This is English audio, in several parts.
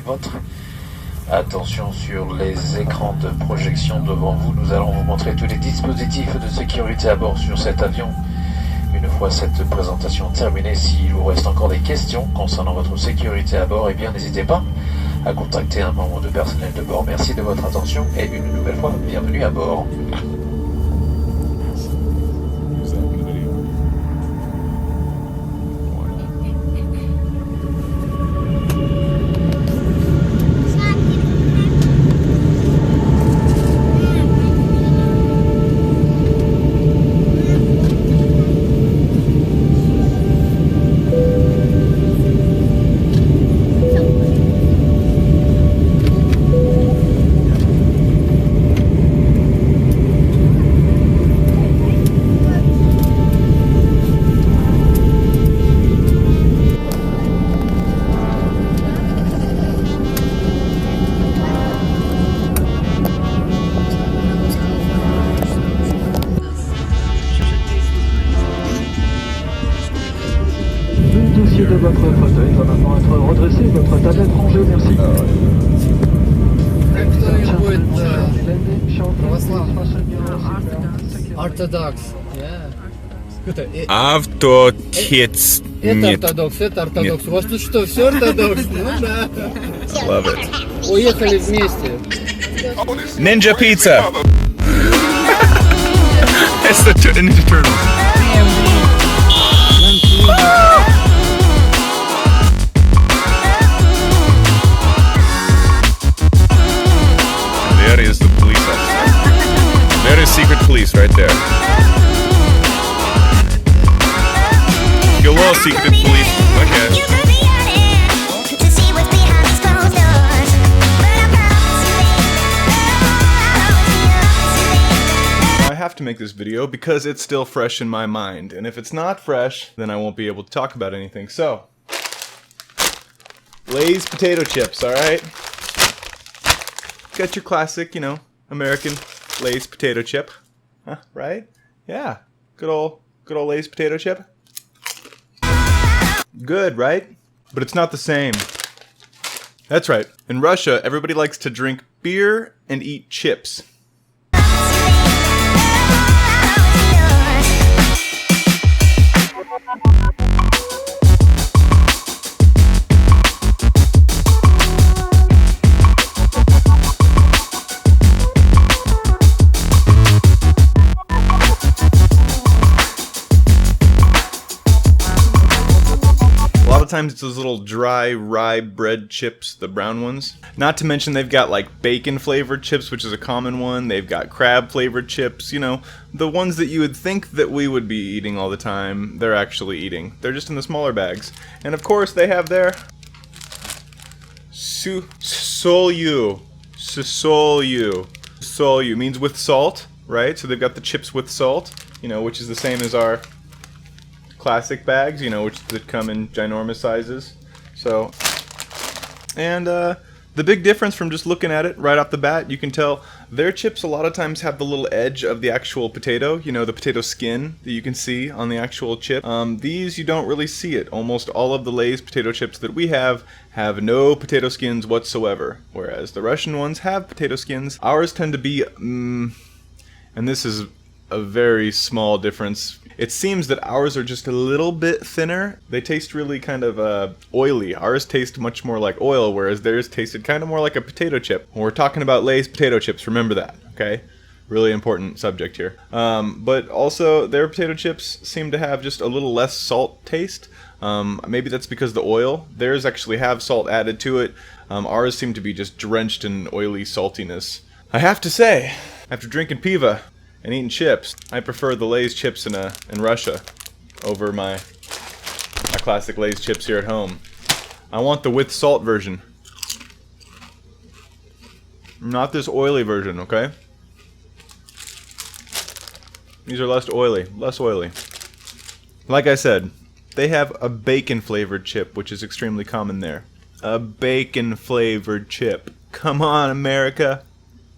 vôtre. Attention sur les écrans de projection devant vous, nous allons vous montrer tous les dispositifs de sécurité à bord sur cet avion. Une fois cette présentation terminée, s'il vous reste encore des questions concernant votre sécurité à bord, eh bien n'hésitez pas à contacter un membre de personnel de bord. Merci de votre attention et une nouvelle fois, bienvenue à bord. De votre fauteuil va maintenant être redressé, votre tablette rangée, merci. Orthodox, yeah. Автотец. Это ортодокс. У вас тут что, все ортодокс? Ну да. Love it. Уехали вместе. Ninja pizza. It's the Ninja Turtles. There is the police officer. There is secret police right there. Hello, secret police. Okay. I have to make this video because it's still fresh in my mind, and if it's not fresh, then I won't be able to talk about anything. So, Lay's potato chips, alright? Got your classic, you know, American Lay's potato chip. Huh, right? Yeah. Good old Lay's potato chip. Good, right? But it's not the same. That's right. In Russia, everybody likes to drink beer and eat chips. Times it's those little dry rye bread chips, the brown ones. Not to mention they've got like bacon flavored chips, which is a common one. They've got crab flavored chips, you know, the ones that you would think that we would be eating all the time, they're actually eating. They're just in the smaller bags. And of course they have their solyu. Solyu means with salt, right? So they've got the chips with salt, you know, which is the same as our classic bags, you know, that come in ginormous sizes. So, and the big difference from just looking at it right off the bat, you can tell their chips a lot of times have the little edge of the actual potato, you know, the potato skin that you can see on the actual chip. These you don't really see it. Almost all of the Lay's potato chips that we have no potato skins whatsoever, whereas the Russian ones have potato skins. Ours tend to be, and this is a very small difference. It seems that ours are just a little bit thinner. They taste really kind of oily. Ours taste much more like oil, whereas theirs tasted kind of more like a potato chip. When we're talking about Lay's potato chips, remember that, okay? Really important subject here. But also, their potato chips seem to have just a little less salt taste. Maybe that's because the oil. Theirs actually have salt added to it. Ours seem to be just drenched in oily saltiness. I have to say, after drinking piva and eating chips, I prefer the Lay's chips in Russia over my classic Lay's chips here at home. I want the with salt version. Not this oily version, okay? These are less oily. Like I said, they have a bacon flavored chip, which is extremely common there. A bacon flavored chip. Come on, America.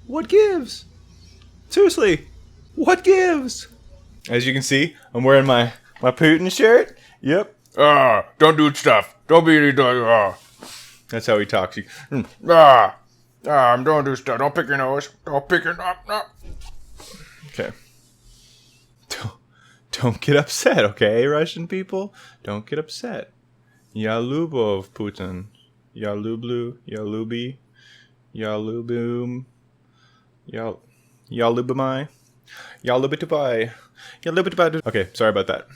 What gives? Seriously. What gives? As you can see, I'm wearing my Putin shirt. Yep. Don't do stuff. Don't be any dog. That's how he talks. I'm doing this stuff. Don't pick your nose. Don't pick your nose. No. Okay. Don't get upset, okay, Russian people? Don't get upset. Ya Lubov, Putin. Ya Lublu. Ya Lubi. Ya Lubum. Ya Lubamai. Ya Lubitubai. Ya Lubitubai. Okay, sorry about that.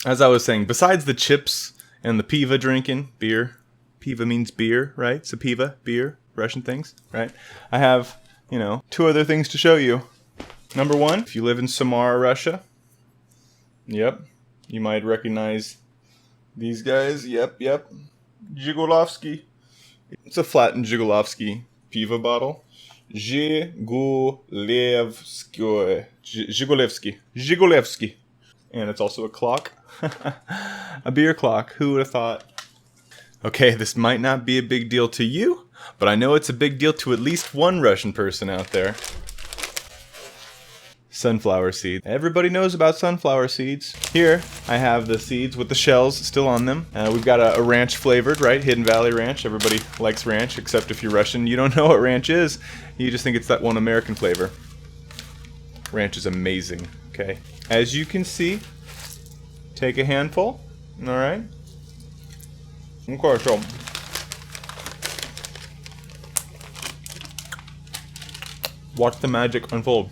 As I was saying, besides the chips and the piva drinking, beer. Piva means beer, right? So piva, beer, Russian things, right? I have, two other things to show you. Number one, if you live in Samara, Russia, yep, you might recognize these guys. Yep. Zhigulovsky. It's a flattened Zhigulovsky piva bottle. Zhigulevsky. And it's also a clock. A beer clock. Who would have thought? Okay, this might not be a big deal to you, but I know it's a big deal to at least one Russian person out there. Sunflower seed. Everybody knows about sunflower seeds. Here, I have the seeds with the shells still on them. We've got a ranch flavored, right? Hidden Valley Ranch. Everybody likes ranch, except if you're Russian. You don't know what ranch is. You just think it's that one American flavor. Ranch is amazing, okay? As you can see, take a handful, all right? Okay, so watch the magic unfold.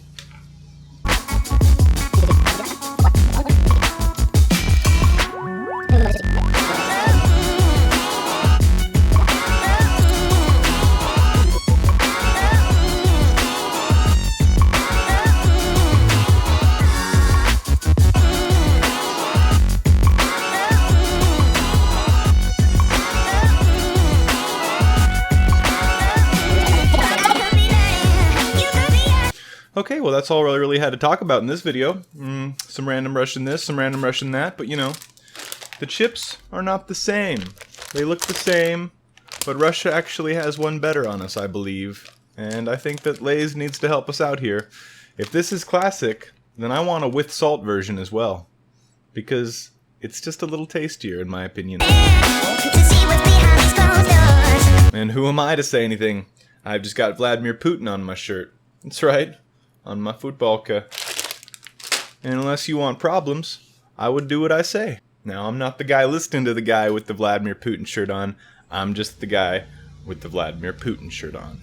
Okay, well that's all I really had to talk about in this video. Some random Russian this, some random Russian that, but the chips are not the same. They look the same, but Russia actually has one better on us, I believe. And I think that Lay's needs to help us out here. If this is classic, then I want a with salt version as well. Because it's just a little tastier, in my opinion. And who am I to say anything? I've just got Vladimir Putin on my shirt. That's right. On my futbolka. And unless you want problems, I would do what I say. Now, I'm not the guy listening to the guy with the Vladimir Putin shirt on. I'm just the guy with the Vladimir Putin shirt on.